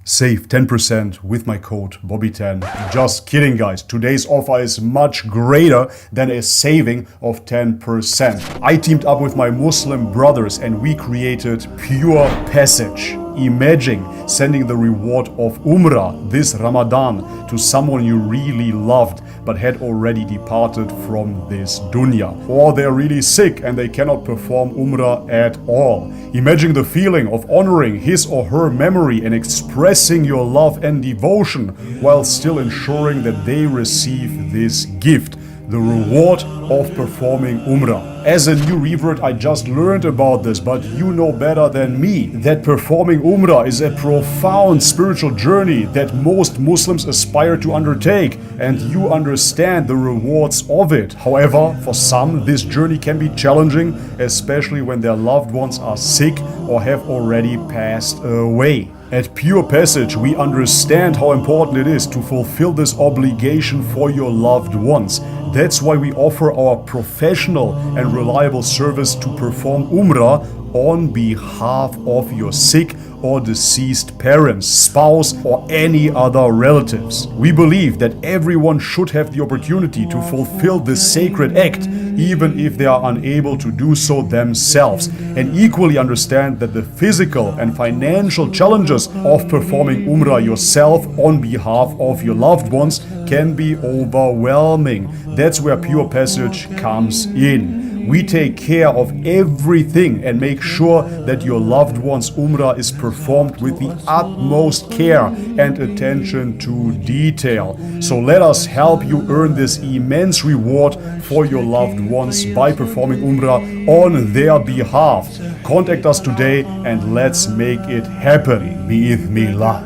Save 10% with my code Bobby10. Just kidding, guys. Today's offer is much greater than a saving of 10%. I teamed up with my Muslim brothers and we created Pure Passage. Imagine sending the reward of Umrah this Ramadan to someone you really loved but had already departed from this dunya. Or they're really sick and they cannot perform Umrah at all. Imagine the feeling of honoring his or her memory and expressing your love and devotion while still ensuring that they receive this gift. The reward of performing Umrah. As a new revert, I just learned about this, but you know better than me that performing Umrah is a profound spiritual journey that most Muslims aspire to undertake, and you understand the rewards of it. However, for some, this journey can be challenging, especially when their loved ones are sick or have already passed away. At Pure Passage, we understand how important it is to fulfill this obligation for your loved ones. That's why we offer our professional and reliable service to perform Umrah on behalf of your sick or deceased parents, spouse, or any other relatives. We believe that everyone should have the opportunity to fulfill this sacred act, even if they are unable to do so themselves, and equally understand that the physical and financial challenges of performing Umrah yourself on behalf of your loved ones can be overwhelming. That's where Pure Passage comes in. We take care of everything and make sure that your loved one's Umrah is performed with the utmost care and attention to detail. So let us help you earn this immense reward for your loved ones by performing Umrah on their behalf. Contact us today and let's make it happen. Bi'idhnillah.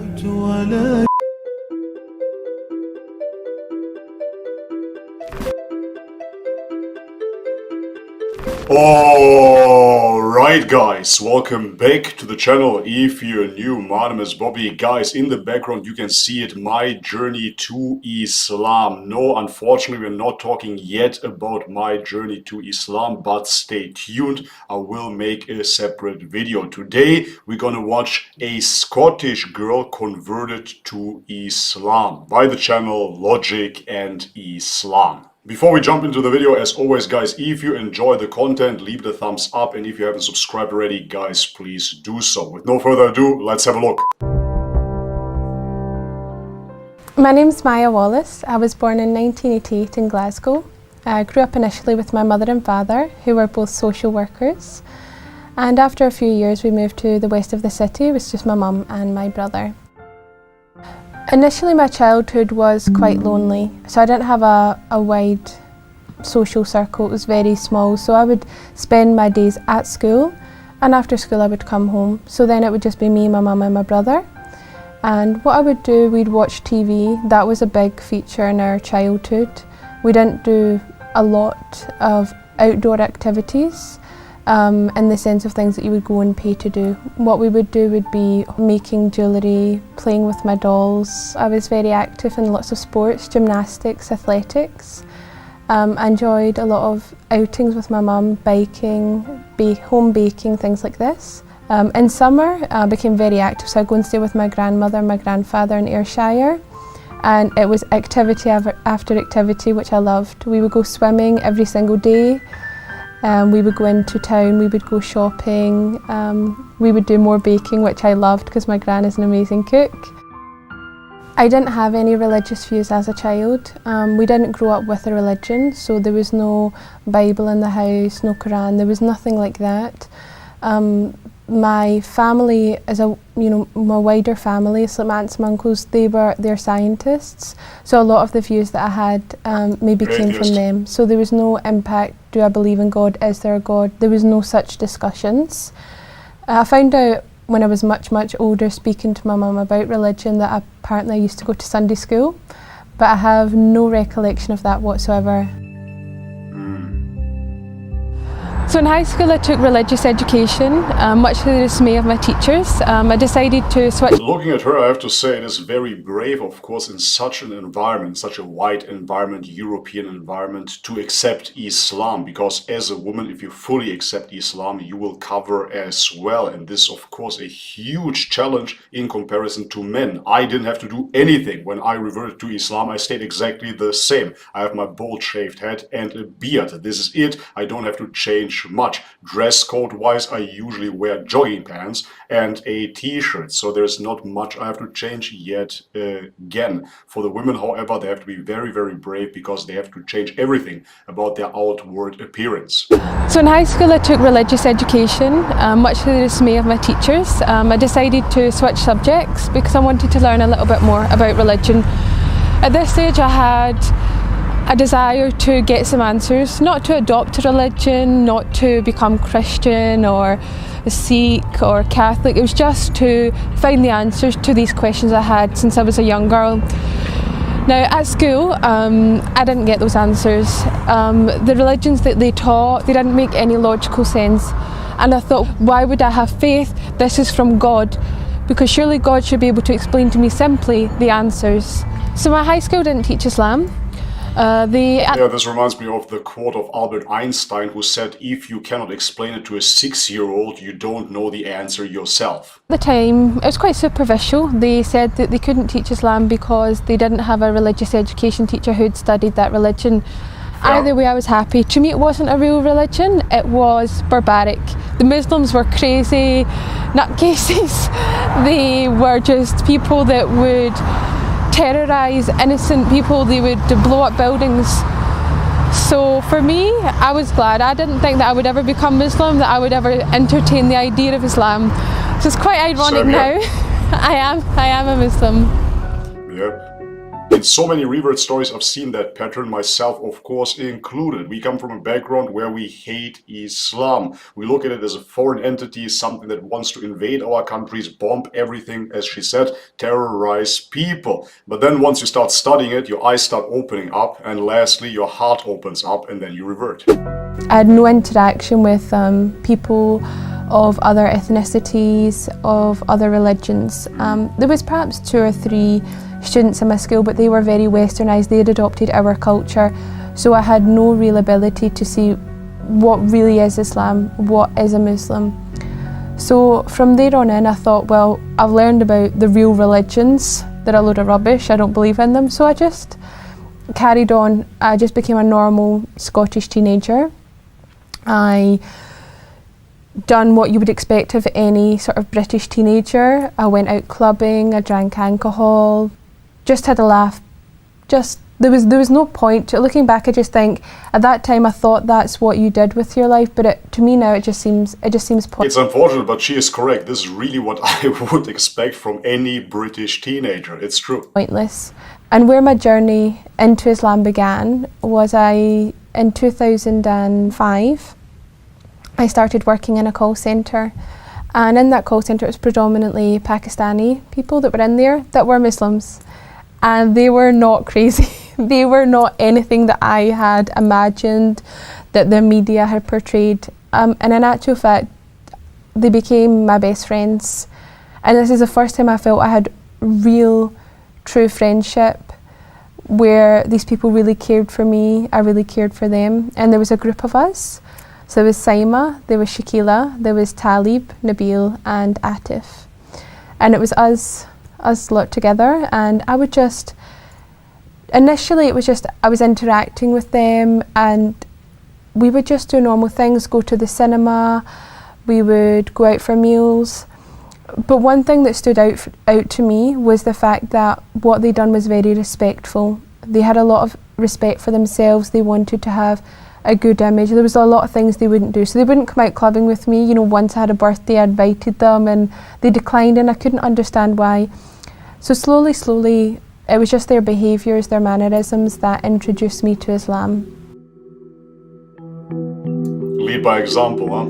Alright guys, welcome back to the channel. If you're new, my name is Bobby. Guys, in the background you can see it, my journey to Islam. No, unfortunately we're not talking yet about my journey to Islam, but stay tuned, I will make a separate video. Today we're gonna watch a Scottish girl converted to Islam by the channel Logic and Islam. Before we jump into the video, as always guys, if you enjoy the content, leave the thumbs up, and if you haven't subscribed already, guys, please do so. With no further ado, let's have a look. My name's Maya Wallace. I was born in 1988 in Glasgow. I grew up initially with my mother and father, who were both social workers. And after a few years we moved to the west of the city. It was just my mum and my brother. Initially my childhood was quite lonely, so I didn't have a wide social circle. It was very small, so I would spend my days at school, and after school I would come home. So then it would just be me, my mum and my brother. And what I would do, we'd watch TV. That was a big feature in our childhood. We didn't do a lot of outdoor activities. In the sense of things that you would go and pay to do. What we would do would be making jewellery, playing with my dolls. I was very active in lots of sports, gymnastics, athletics. I enjoyed a lot of outings with my mum, biking, home baking, things like this. In summer I became very active, so I'd go and stay with my grandmother and my grandfather in Ayrshire. And it was activity after activity, which I loved. We would go swimming every single day. We would go into town, we would go shopping, we would do more baking, which I loved because my gran is an amazing cook. I didn't have any religious views as a child. We didn't grow up with a religion, so there was no Bible in the house, no Quran, there was nothing like that. My family, my wider family, so my aunts and uncles, they're scientists, so a lot of the views that I had maybe came from them. So there was no impact, do I believe in God, is there a God? There was no such discussions. I found out when I was much older, speaking to my mum about religion, that apparently I used to go to Sunday school, but I have no recollection of that whatsoever. So in high school I took religious education, much to the dismay of my teachers. I decided to switch. Looking at her, I have to say it is very brave, of course, in such an environment, such a wide environment, European environment, to accept Islam. Because as a woman, if you fully accept Islam, you will cover as well. And this, of course, a huge challenge in comparison to men. I didn't have to do anything. When I reverted to Islam, I stayed exactly the same. I have my bold shaved head and a beard. This is it. I don't have to change much. Dress code wise, I usually wear jogging pants and a t-shirt, so there's not much I have to change yet again. For the women, however, they have to be very, very brave because they have to change everything about their outward appearance. So in high school I took religious education, much to the dismay of my teachers. I decided to switch subjects because I wanted to learn a little bit more about religion. At this stage I had a desire to get some answers, not to adopt a religion, not to become Christian or a Sikh or Catholic. It was just to find the answers to these questions I had since I was a young girl. Now at school, I didn't get those answers. The religions that they taught, they didn't make any logical sense. And I thought, why would I have faith? This is from God. Because surely God should be able to explain to me simply the answers. So my high school didn't teach Islam. This reminds me of the quote of Albert Einstein, who said, if you cannot explain it to a 6-year-old, you don't know the answer yourself. At the time, it was quite superficial. They said that they couldn't teach Islam because they didn't have a religious education teacher who'd studied that religion. Yeah. Either way, I was happy. To me, it wasn't a real religion, it was barbaric. The Muslims were crazy nutcases. They were just people that would terrorise innocent people. They would blow up buildings. So for me, I was glad. I didn't think that I would ever become Muslim, that I would ever entertain the idea of Islam. So it's quite ironic now. I am a Muslim. Yep. In so many revert stories, I've seen that pattern, myself of course included. We come from a background where we hate Islam. We look at it as a foreign entity, something that wants to invade our countries, bomb everything, as she said, terrorize people. But then once you start studying it, your eyes start opening up, and lastly your heart opens up, and then you revert. I had no interaction with people of other ethnicities, of other religions. There was perhaps 2 or 3 students in my school, but they were very westernised. They had adopted our culture, so I had no real ability to see what really is Islam, what is a Muslim. So from there on in, I thought, well, I've learned about the real religions. They're a load of rubbish, I don't believe in them. So I just carried on. I just became a normal Scottish teenager. I done what you would expect of any sort of British teenager. I went out clubbing, I drank alcohol, just had a laugh. Just there was no point to it. Looking back, I just think at that time I thought that's what you did with your life, but to me now it just seems pointless. It's unfortunate, but she is correct. This is really what I would expect from any British teenager. It's true. Pointless. And where my journey into Islam began was in 2005. I started working in a call centre, and in that call centre it was predominantly Pakistani people that were in there that were Muslims, and they were not crazy. They were not anything that I had imagined, that the media had portrayed, and in actual fact they became my best friends. And this is the first time I felt I had real, true friendship, where these people really cared for me, I really cared for them. And there was a group of us. So there was Saima, there was Shakila, there was Talib, Nabil and Atif. And it was us lot together, and I would just, initially it was just, I was interacting with them and we would just do normal things, go to the cinema, we would go out for meals. But one thing that stood out to me was the fact that what they'd done was very respectful. They had a lot of respect for themselves, they wanted to have a good image. There was a lot of things they wouldn't do. So they wouldn't come out clubbing with me. You know, once I had a birthday, I invited them and they declined, and I couldn't understand why. So slowly, it was just their behaviours, their mannerisms that introduced me to Islam. Lead by example, huh?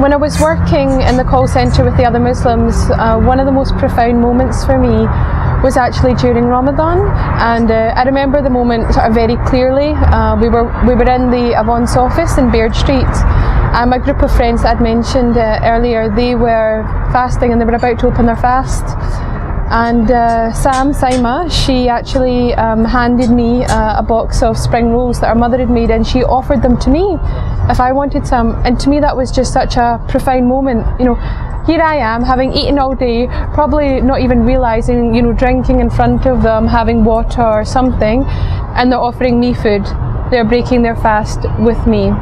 When I was working in the call centre with the other Muslims, one of the most profound moments for me was actually during Ramadan, and I remember the moment sort of very clearly. We were in the Avon's office in Baird Street, and my group of friends that I'd mentioned earlier, they were fasting and they were about to open their fast. And Saima, she actually handed me a box of spring rolls that her mother had made, and she offered them to me if I wanted some. And to me that was just such a profound moment. You know, here I am having eaten all day, probably not even realising, you know, drinking in front of them, having water or something, and they're offering me food. They're breaking their fast with me.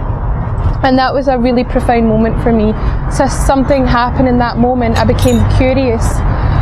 And that was a really profound moment for me. So something happened in that moment. I became curious.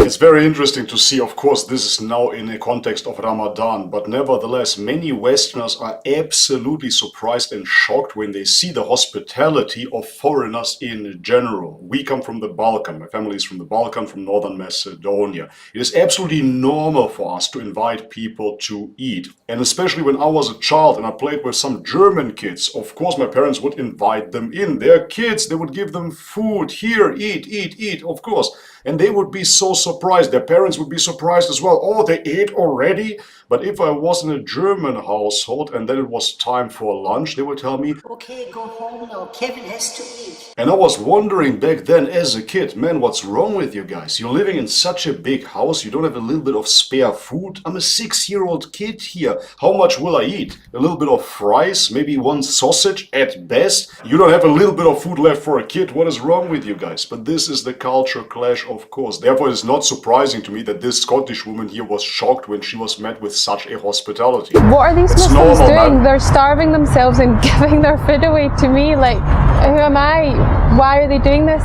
It's very interesting to see, of course, this is now in a context of Ramadan, but nevertheless, many Westerners are absolutely surprised and shocked when they see the hospitality of foreigners in general. We come from the Balkan. My family is from the Balkan, from northern Macedonia. It is absolutely normal for us to invite people to eat. And especially when I was a child and I played with some German kids, of course, my parents would invite them in. They're kids, they would give them food. Here, eat, of course. And they would be so surprised. Their parents would be surprised as well. Oh, they ate already? But if I was in a German household and then it was time for lunch, they would tell me, okay, go home now, Kevin has to eat. And I was wondering back then as a kid, man, what's wrong with you guys? You're living in such a big house, you don't have a little bit of spare food? I'm a 6-year-old kid here. How much will I eat? A little bit of fries, maybe one sausage at best? You don't have a little bit of food left for a kid? What is wrong with you guys? But this is the culture clash, of course. Therefore, it's not surprising to me that this Scottish woman here was shocked when she was met with such a hospitality. What are these Muslims doing? They're starving themselves and giving their food away to me. Like, who am I? Why are they doing this?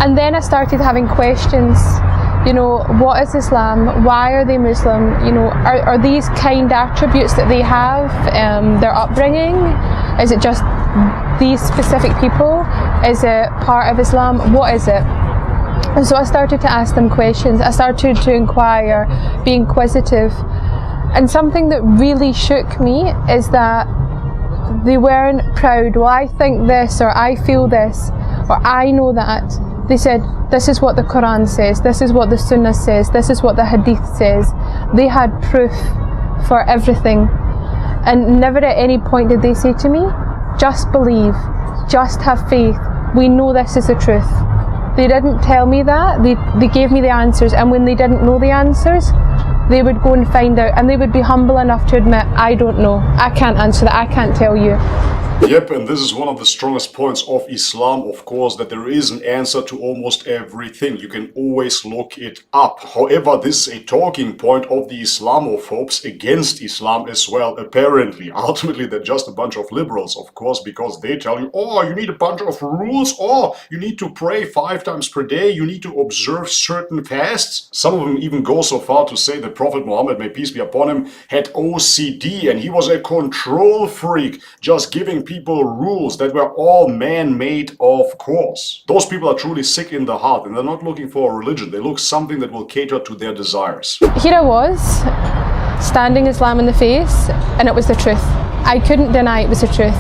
And then I started having questions. You know, what is Islam? Why are they Muslim? You know, are these kind attributes that they have, their upbringing? Is it just these specific people? Is it part of Islam? What is it? And so I started to ask them questions. I started to inquire, be inquisitive. And something that really shook me is that they weren't proud. Well, I think this, or I feel this, or I know that. They said, this is what the Quran says, this is what the Sunnah says, this is what the Hadith says. They had proof for everything. And never at any point did they say to me, just believe, just have faith, we know this is the truth. They didn't tell me that, they gave me the answers, and when they didn't know the answers, they would go and find out, and they would be humble enough to admit, I don't know, I can't answer that, I can't tell you. Yep, and this is one of the strongest points of Islam, of course, that there is an answer to almost everything. You can always look it up. However, this is a talking point of the Islamophobes against Islam as well, apparently. Ultimately, they're just a bunch of liberals, of course, because they tell you, oh, you need a bunch of rules, oh, you need to pray 5 times per day, you need to observe certain fasts. Some of them even go so far to say that Prophet Muhammad, may peace be upon him, had OCD and he was a control freak, just giving people rules that were all man-made, of course. Those people are truly sick in the heart and they're not looking for a religion. They look something that will cater to their desires. Here I was, standing Islam in the face, and it was the truth. I couldn't deny it was the truth.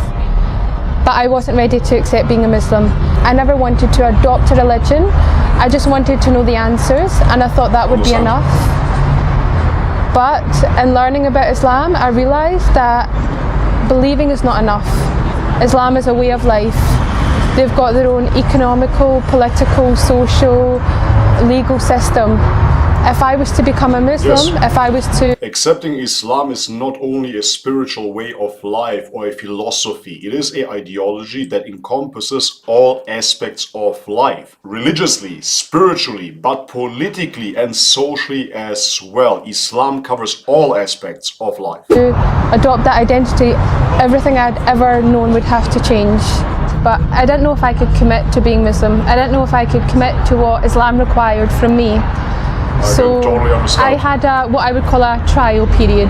But I wasn't ready to accept being a Muslim. I never wanted to adopt a religion. I just wanted to know the answers, and I thought that would be enough. But in learning about Islam, I realised that believing is not enough. Islam is a way of life. They've got their own economical, political, social, legal system. If I was to become a Muslim, if I was to... Accepting Islam is not only a spiritual way of life or a philosophy. It is an ideology that encompasses all aspects of life. Religiously, spiritually, but politically and socially as well. Islam covers all aspects of life. To adopt that identity, everything I'd ever known would have to change. But I didn't know if I could commit to being Muslim. I didn't know if I could commit to what Islam required from me. So totally I had what I would call a trial period,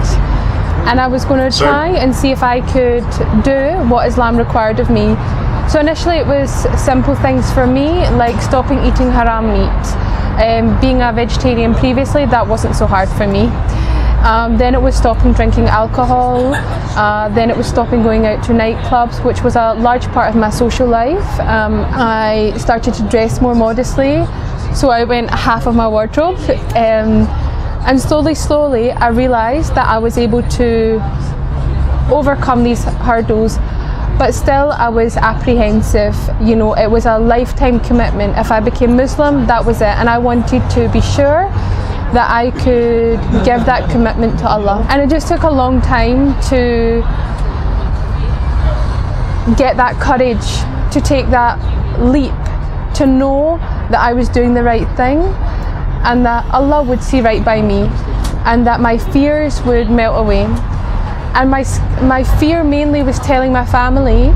and I was going to try and see if I could do what Islam required of me. So initially it was simple things for me, like stopping eating haram meat. Being a vegetarian previously, that wasn't so hard for me. Then it was stopping drinking alcohol. Then it was stopping going out to nightclubs, which was a large part of my social life. I started to dress more modestly. So I went half of my wardrobe, and slowly I realised that I was able to overcome these hurdles, but still I was apprehensive. You know, it was a lifetime commitment. If I became Muslim, that was it, and I wanted to be sure that I could give that commitment to Allah. And it just took a long time to get that courage, to take that leap, to know that I was doing the right thing and that Allah would see right by me and that my fears would melt away. And my fear mainly was telling my family,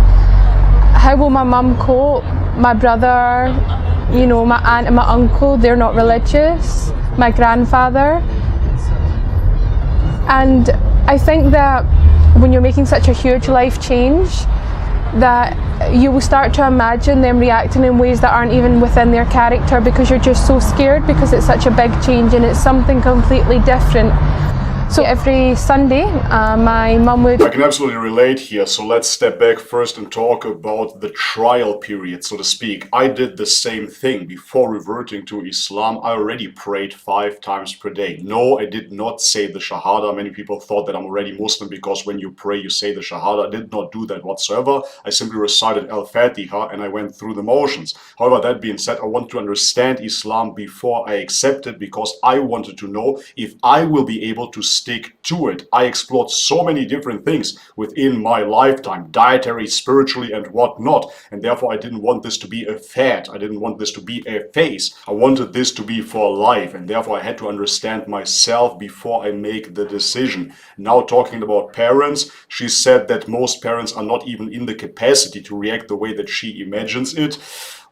how will my mum cope, my brother, you know, my aunt and my uncle, they're not religious, my grandfather. And I think that when you're making such a huge life change, that you will start to imagine them reacting in ways that aren't even within their character, because you're just so scared, because it's such a big change and it's something completely different. So every Sunday, my mum would... I can absolutely relate here, so let's step back first and talk about the trial period, so to speak. I did the same thing. Before reverting to Islam, I already prayed 5 times per day. No, I did not say the Shahada. Many people thought that I'm already Muslim because when you pray, you say the Shahada. I did not do that whatsoever. I simply recited Al-Fatiha and I went through the motions. However, that being said, I want to understand Islam before I accept it, because I wanted to know if I will be able to stick to it. I explored so many different things within my lifetime, dietary, spiritually, and whatnot, and therefore I didn't want this to be a fad. I didn't want this to be a phase. I wanted this to be for life, and therefore I had to understand myself before I make the decision. Now, talking about parents, she said that most parents are not even in the capacity to react the way that she imagines it.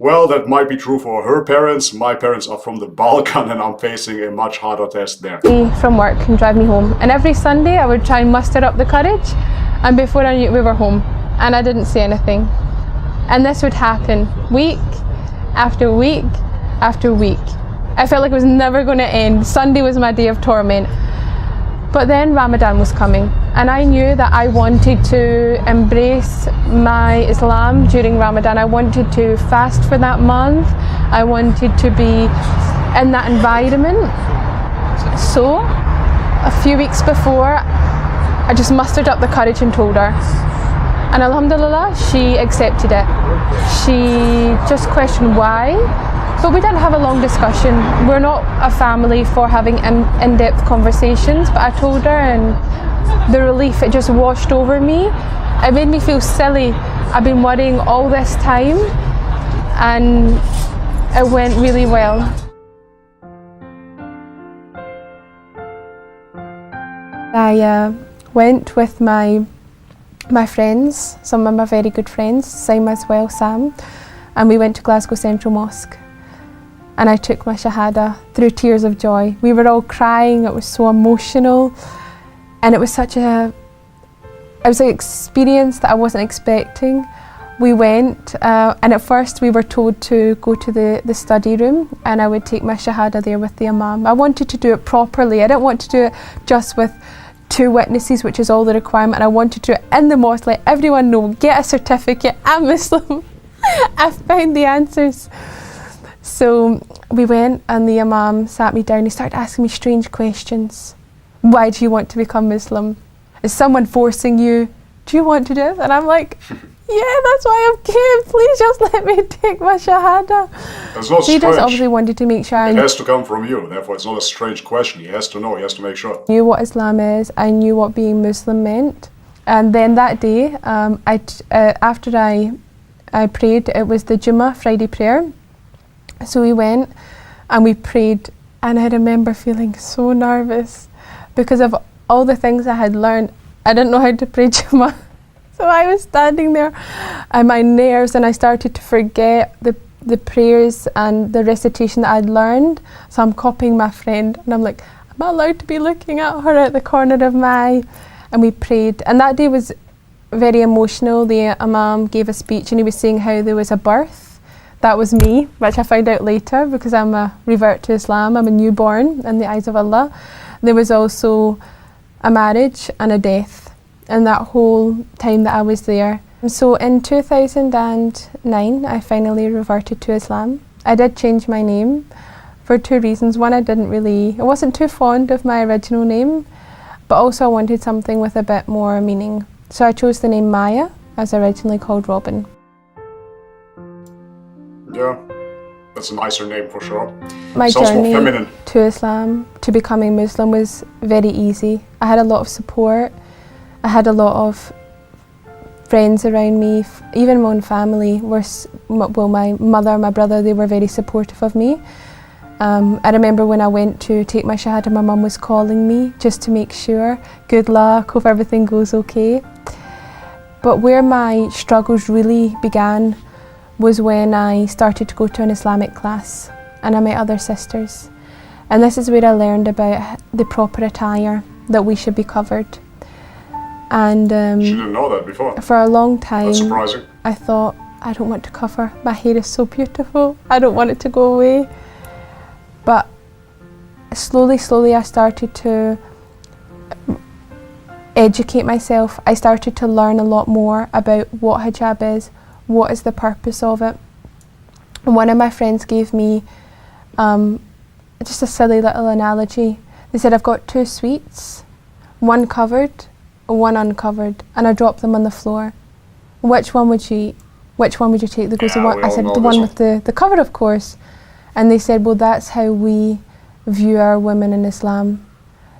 Well, that might be true for her parents. My parents are from the Balkan and I'm facing a much harder test there. From work and drive me home. And every Sunday I would try and muster up the courage, and before I knew it, we were home. And I didn't say anything. And this would happen week after week after week. I felt like it was never going to end. Sunday was my day of torment. But then Ramadan was coming, and I knew that I wanted to embrace my Islam during Ramadan. I wanted to fast for that month. I wanted to be in that environment. So a few weeks before, I just mustered up the courage and told her. And alhamdulillah, she accepted it. She just questioned why. But we didn't have a long discussion. We're not a family for having in-depth conversations, but I told her, and the relief, it just washed over me. It made me feel silly. I've been worrying all this time, and it went really well. I went with my friends, some of my very good friends, Sam as well, Sam, and we went to Glasgow Central Mosque. And I took my Shahada through tears of joy. We were all crying, it was so emotional. And it was it was an experience that I wasn't expecting. We went, and at first we were told to go to the study room, and I would take my Shahada there with the Imam. I wanted to do it properly. I didn't want to do it just with 2 witnesses, which is all the requirement. And I wanted to do it in the mosque, let everyone know, get a certificate, I'm Muslim. I found the answers. So we went, and the Imam sat me down. He started asking me strange questions. Why do you want to become Muslim? Is someone forcing you? Do you want to do it? And I'm like, yeah, that's why I've came. Please just let me take my Shahada. That's not He strange. just obviously wanted to make sure It has to come from you. Therefore, it's not a strange question. He has to know. He has to make sure. I knew what Islam is. I knew what being Muslim meant. And then that day, after I prayed, it was the Jummah Friday prayer. So we went and we prayed, and I remember feeling so nervous because of all the things I had learned. I didn't know how to pray Jummah. So I was standing there and my nerves, and I started to forget the prayers and the recitation that I'd learned. So I'm copying my friend, and I'm like, am I allowed to be looking at her at the corner of my eye? And we prayed, and that day was very emotional. The Imam gave a speech, and he was saying how there was a birth. That was me, which I found out later because I'm a revert to Islam. I'm a newborn in the eyes of Allah. There was also a marriage and a death in that whole time that I was there. So in 2009, I finally reverted to Islam. I did change my name, for two reasons. One, I wasn't too fond of my original name, but also I wanted something with a bit more meaning. So I chose the name Maya, as originally called Robin. Yeah, that's a nicer name for sure. My Sounds more journey feminine. to Islam, to becoming Muslim, was very easy. I had a lot of support. I had a lot of friends around me, even my own family my mother, my brother, they were very supportive of me. I remember when I went to take my shahada, my mum was calling me just to make sure, good luck, hope everything goes okay. But where my struggles really began was when I started to go to an Islamic class and I met other sisters. And this is where I learned about the proper attire, that we should be covered. And She didn't know that before. for a long time, That's surprising. I thought, I don't want to cover. My hair is so beautiful. I don't want it to go away. But slowly I started to educate myself. I started to learn a lot more about what hijab is, what is the purpose of it. And one of my friends gave me just a silly little analogy. They said, I've got two sweets, one covered, one uncovered, and I dropped them on the floor. Which one would you eat? Which one would you take? They goes, I said, the one with the cover, of course. And they said, well, that's how we view our women in Islam.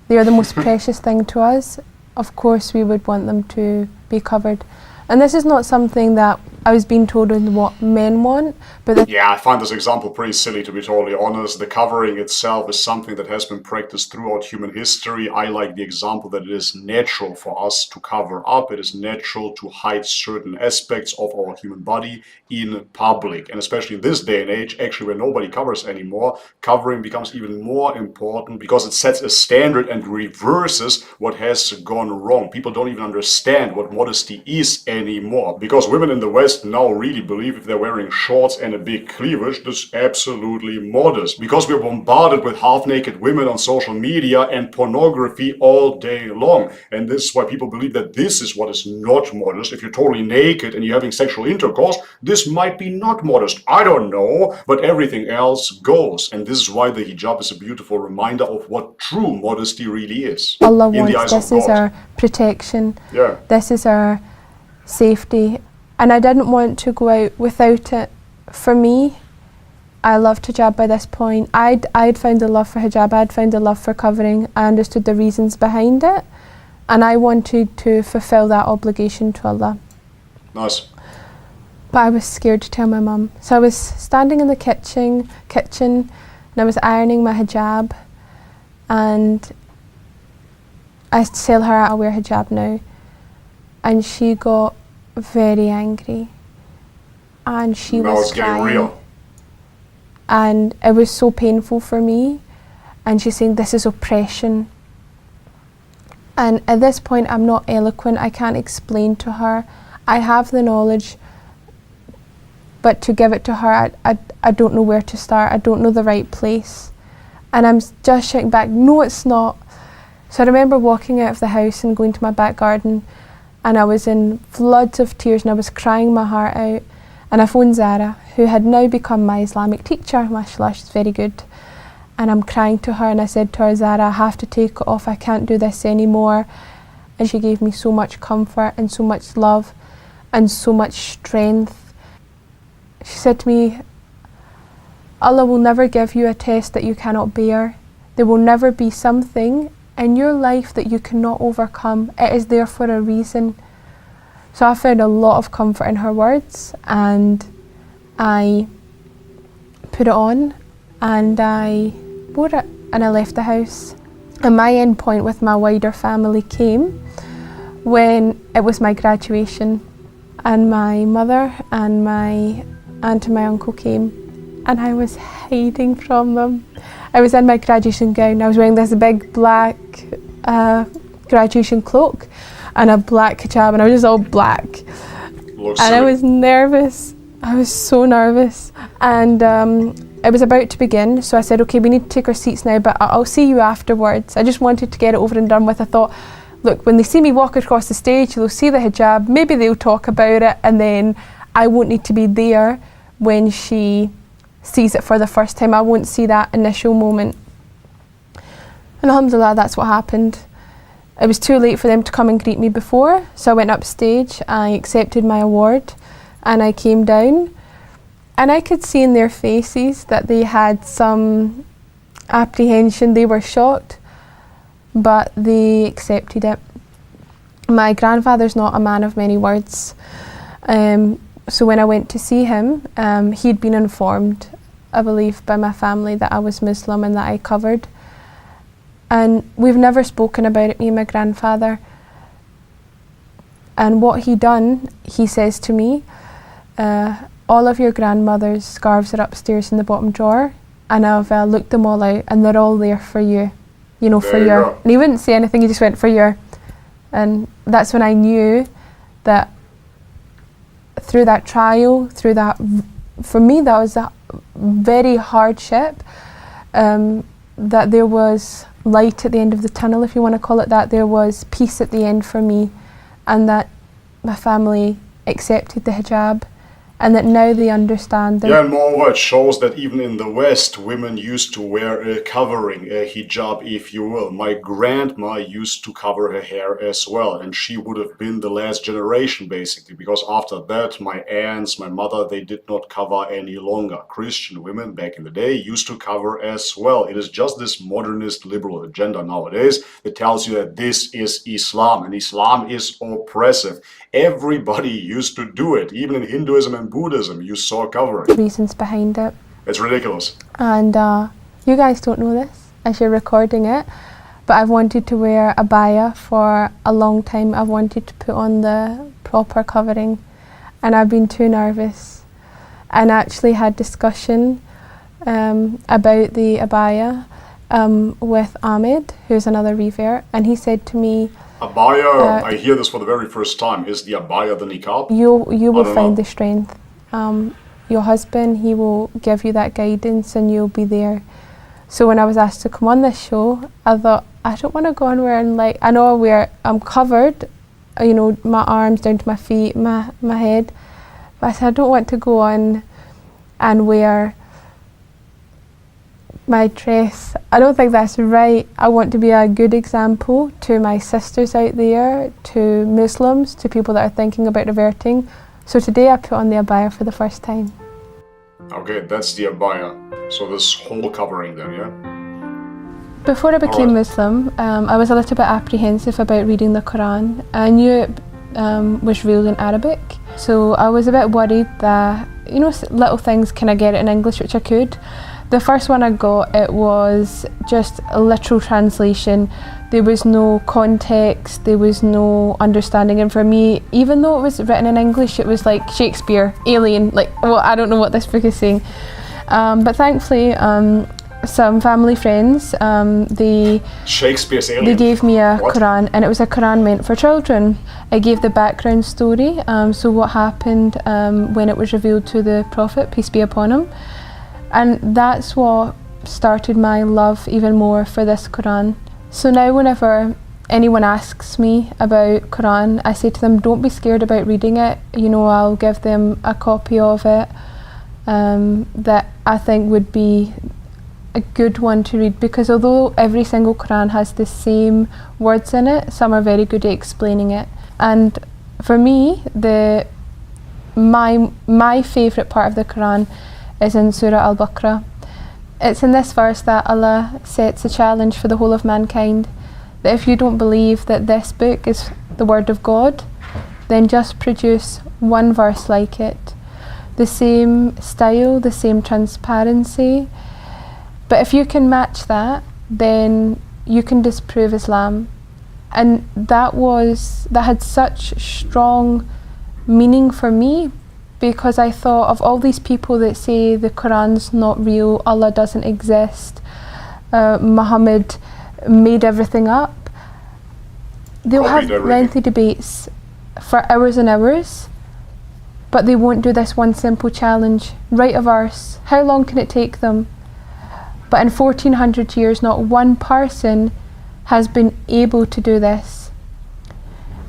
They are the most precious thing to us. Of course, we would want them to be covered. And this is not something that I was being told is what men want, but Yeah, I find this example pretty silly, to be totally honest. The covering itself is something that has been practiced throughout human history. I like the example that it is natural for us to cover up. It is natural to hide certain aspects of our human body in public. And especially in this day and age, actually where nobody covers anymore, covering becomes even more important because it sets a standard and reverses what has gone wrong. People don't even understand what modesty is anymore, because women in the West now really believe if they're wearing shorts and a big cleavage, that's absolutely modest. Because we're bombarded with half-naked women on social media and pornography all day long. And this is why people believe that this is what is not modest. If you're totally naked and you're having sexual intercourse, this might be not modest. I don't know, but everything else goes. And this is why the hijab is a beautiful reminder of what true modesty really is. Allah in the wants, eyes this of is God. our protection, Yeah. this is our safety. And I didn't want to go out without it. For me, I loved hijab by this point. I'd found a love for hijab, I'd found a love for covering. I understood the reasons behind it, and I wanted to fulfill that obligation to Allah. Nice. But I was scared to tell my mum. So I was standing in the kitchen and I was ironing my hijab, and I tell her I'll wear hijab now. And she got very angry, and she Now was it's getting crying, real. and it was so painful for me. And she's saying, this is oppression. And at this point I'm not eloquent, I can't explain to her. I have the knowledge, but to give it to her, I don't know where to start. I don't know the right place. And I'm just shouting back, no, it's not. So I remember walking out of the house and going to my back garden, and I was in floods of tears and I was crying my heart out. And I phoned Zara, who had now become my Islamic teacher. Mashallah, she's very good. And I'm crying to her, and I said to her, Zara, I have to take it off, I can't do this anymore. And she gave me so much comfort and so much love and so much strength. She said to me, Allah will never give you a test that you cannot bear. There will never be something in your life that you cannot overcome. It is there for a reason. So I found a lot of comfort in her words, and I put it on and I wore it and I left the house. And my end point with my wider family came when it was my graduation, and my mother and my aunt and my uncle came, and I was hiding from them. I was in my graduation gown. I was wearing this big black graduation cloak and a black hijab, and I was just all black. Looks And I silly. was nervous. I was so nervous. And it was about to begin, so I said, okay, we need to take our seats now, but I'll see you afterwards. I just wanted to get it over and done with. I thought, look, when they see me walk across the stage, they'll see the hijab, maybe they'll talk about it, and then I won't need to be there when she sees it for the first time. I won't see that initial moment. And alhamdulillah, that's what happened. It was too late for them to come and greet me before, so I went upstage, I accepted my award, and I came down, and I could see in their faces that they had some apprehension. They were shocked, but they accepted it. My grandfather's not a man of many words, so when I went to see him, he'd been informed, I believe, by my family that I was Muslim and that I covered. And we've never spoken about it, me and my grandfather. And what he done, he says to me, all of your grandmother's scarves are upstairs in the bottom drawer, and I've looked them all out, and they're all there for you. You know, for your. And he wouldn't say anything, he just went for your. And that's when I knew that through that trial, through that, for me that was a very hardship, that there was light at the end of the tunnel, if you want to call it that. There was peace at the end for me, and that my family accepted the hijab, and that now they understand that. Yeah, and moreover, it shows that even in the West, women used to wear a covering, a hijab, if you will. My grandma used to cover her hair as well, and she would have been the last generation, basically, because after that, my aunts, my mother, they did not cover any longer. Christian women back in the day used to cover as well. It is just this modernist liberal agenda nowadays that tells you that this is Islam, and Islam is oppressive. Everybody used to do it. Even in Hinduism and Buddhism, you saw covering. Reasons behind it. It's ridiculous. And you guys don't know this as you're recording it, but I've wanted to wear a abaya for a long time. I've wanted to put on the proper covering, and I've been too nervous. And actually had discussion about the abaya with Ahmed, who's another revert, and he said to me, abaya, I hear this for the very first time. Is the abaya the niqab? You will find the strength. Your husband, he will give you that guidance, and you'll be there. So when I was asked to come on this show, I thought, I don't want to go on wearing, like, I know I'm covered, you know, my arms down to my feet, my head, but I said I don't want to go on and wear my dress. I don't think that's right. I want to be a good example to my sisters out there, to Muslims, to people that are thinking about reverting. So today I put on the abaya for the first time. Okay, that's the abaya. So this whole covering then, yeah? Before I became Muslim, I was a little bit apprehensive about reading the Quran. I knew it was real in Arabic, so I was a bit worried that, you know, little things, can I get it in English, which I could. The first one I got, it was just a literal translation. There was no context, there was no understanding, and for me, even though it was written in English, it was like Shakespeare, Alien, like, well, I don't know what this book is saying. But thankfully, some family friends, Shakespeare's Alien. They gave me a Quran, and it was a Quran meant for children. I gave the background story, so what happened when it was revealed to the Prophet, peace be upon him. And that's what started my love even more for this Quran. So now whenever anyone asks me about Quran, I say to them, don't be scared about reading it. You know, I'll give them a copy of it that I think would be a good one to read, because although every single Quran has the same words in it, some are very good at explaining it. And for me, my favourite part of the Quran is in Surah Al-Baqarah. It's in this verse that Allah sets a challenge for the whole of mankind, that if you don't believe that this book is the word of God, then just produce one verse like it. The same style, the same transparency. But if you can match that, then you can disprove Islam. And that had such strong meaning for me, because I thought of all these people that say the Quran's not real, Allah doesn't exist, Muhammad made everything up. They'll have lengthy debates for hours and hours, but they won't do this one simple challenge. Write a verse. How long can it take them? But in 1400 years, not one person has been able to do this.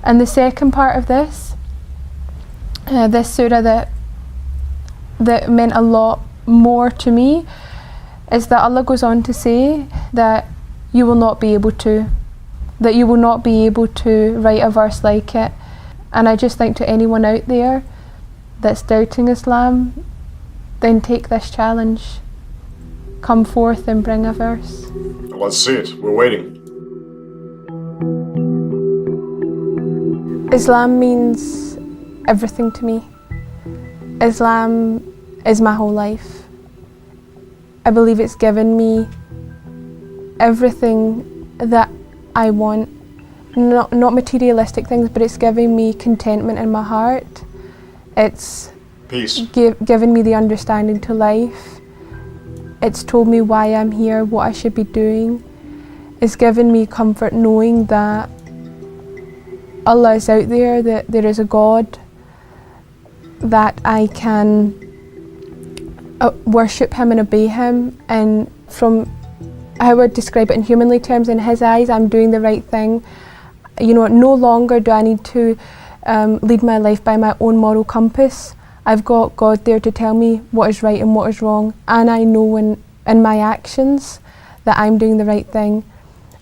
And the second part of this surah that meant a lot more to me is that Allah goes on to say that you will not be able to, that you will not be able to write a verse like it. And I just think to anyone out there that's doubting Islam, then take this challenge. Come forth and bring a verse. Let's see it. We're waiting. Islam means everything to me. Islam is my whole life. I believe it's given me everything that I want. Not materialistic things, but it's giving me contentment in my heart. It's Peace. Given me the understanding to life. It's told me why I'm here, what I should be doing. It's given me comfort knowing that Allah is out there, that there is a God, that I can worship Him and obey Him. And from how I would describe it in humanly terms, in His eyes, I'm doing the right thing. You know, no longer do I need to lead my life by my own moral compass. I've got God there to tell me what is right and what is wrong, and I know in my actions that I'm doing the right thing.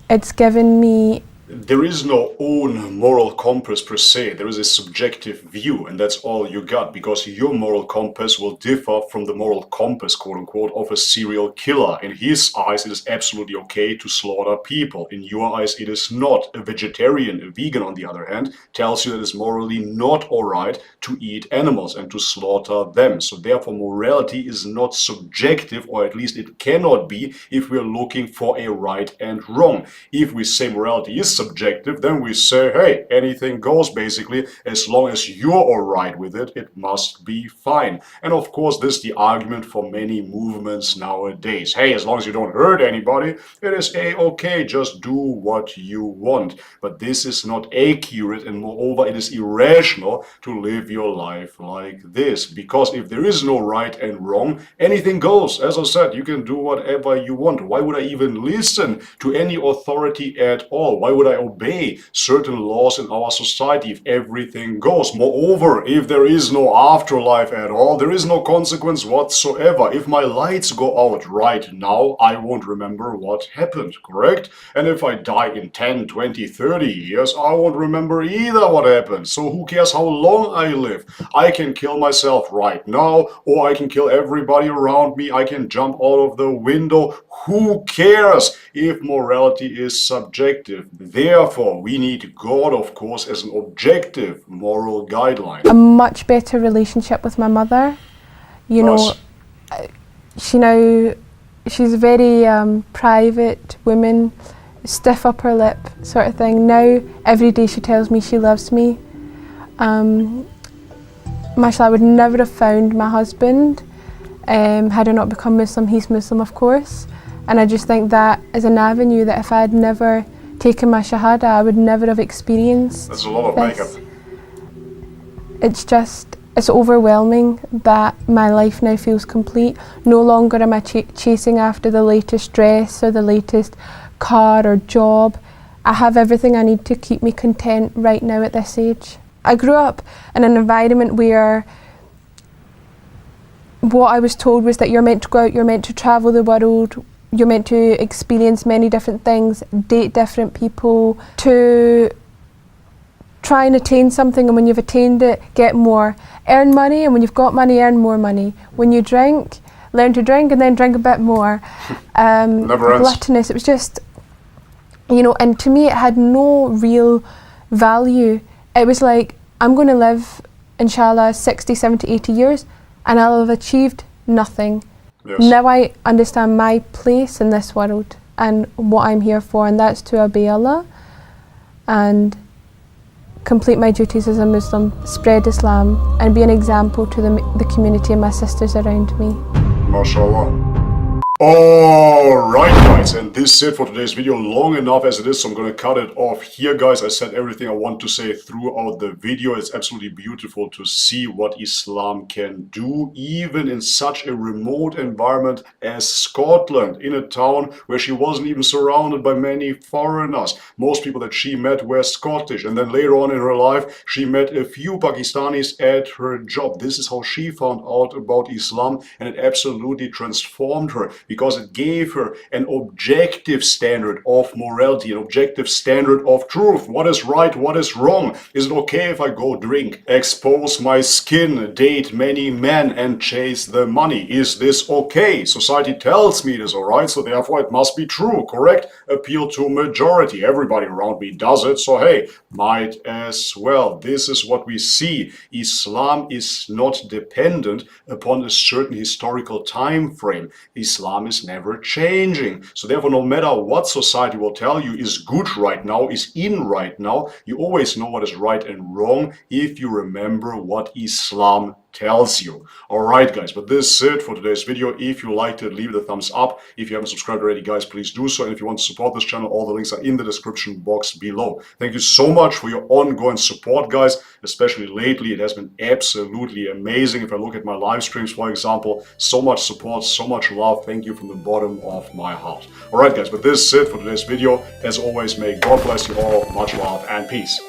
It's given me... There is no own moral compass per se. There is a subjective view, and that's all you got, because your moral compass will differ from the moral compass, quote unquote, of a serial killer. In his eyes, it is absolutely okay to slaughter people. In your eyes, it is not. A vegetarian, a vegan, on the other hand, tells you that it's morally not alright to eat animals and to slaughter them. So therefore, morality is not subjective, or at least it cannot be if we're looking for a right and wrong. If we say morality is subjective, then we say, hey, anything goes basically. As long as you're alright with it, it must be fine. And of course, this is the argument for many movements nowadays. Hey, as long as you don't hurt anybody, it is a-okay, just do what you want. But this is not accurate, and moreover, it is irrational to live your life like this. Because if there is no right and wrong, anything goes. As I said, you can do whatever you want. Why would I even listen to any authority at all? Why would I obey certain laws in our society if everything goes? Moreover, if there is no afterlife at all, there is no consequence whatsoever. If my lights go out right now, I won't remember what happened, correct? And if I die in 10, 20, 30 years, I won't remember either what happened. So who cares how long I live? I can kill myself right now, or I can kill everybody around me. I can jump out of the window. Who cares if morality is subjective? Therefore, we need God, of course, as an objective moral guideline. A much better relationship with my mother. You know, she's a very private woman, stiff upper lip sort of thing. Now, every day she tells me she loves me. Mashallah, I would never have found my husband had I not become Muslim. He's Muslim, of course. And I just think that is an avenue that if I had never taken my shahada, I would never have experienced. That's a lot of makeup. It's overwhelming that my life now feels complete. No longer am I chasing after the latest dress or the latest car or job. I have everything I need to keep me content right now at this age. I grew up in an environment where what I was told was that you're meant to go out, you're meant to travel the world, you're meant to experience many different things, date different people, to try and attain something, and when you've attained it, get more. Earn money, and when you've got money, earn more money. When you drink, learn to drink and then drink a bit more. Never ends. Gluttonous, it was just, and to me it had no real value. It was like, I'm going to live, inshallah, 60, 70, 80 years, and I'll have achieved nothing. Yes. Now I understand my place in this world and what I'm here for, and that's to obey Allah and complete my duties as a Muslim, spread Islam, and be an example to the community and my sisters around me. MashaAllah. Alright guys, and this is it for today's video. Long enough as it is, so I'm gonna cut it off here guys. I said everything I want to say throughout the video. It's absolutely beautiful to see what Islam can do, even in such a remote environment as Scotland, in a town where she wasn't even surrounded by many foreigners. Most people that she met were Scottish, and then later on in her life she met a few Pakistanis at her job. This is how she found out about Islam, and it absolutely transformed her, because it gave her an objective standard of morality, an objective standard of truth. What is right? What is wrong? Is it okay if I go drink, expose my skin, date many men and chase the money? Is this okay? Society tells me it is alright, so therefore it must be true, correct? Appeal to majority. Everybody around me does it, so hey, might as well. This is what we see. Islam is not dependent upon a certain historical time frame. Islam is never changing. So therefore, no matter what society will tell you is good right now, is in right now, you always know what is right and wrong if you remember what Islam tells you. Alright guys, but this is it for today's video. If you liked it, leave it a thumbs up. If you haven't subscribed already guys, please do so. And if you want to support this channel, all the links are in the description box below. Thank you so much for your ongoing support guys, especially lately. It has been absolutely amazing. If I look at my live streams, for example, so much support, so much love. Thank you from the bottom of my heart. Alright guys, but this is it for today's video. As always, may God bless you all. Much love and peace.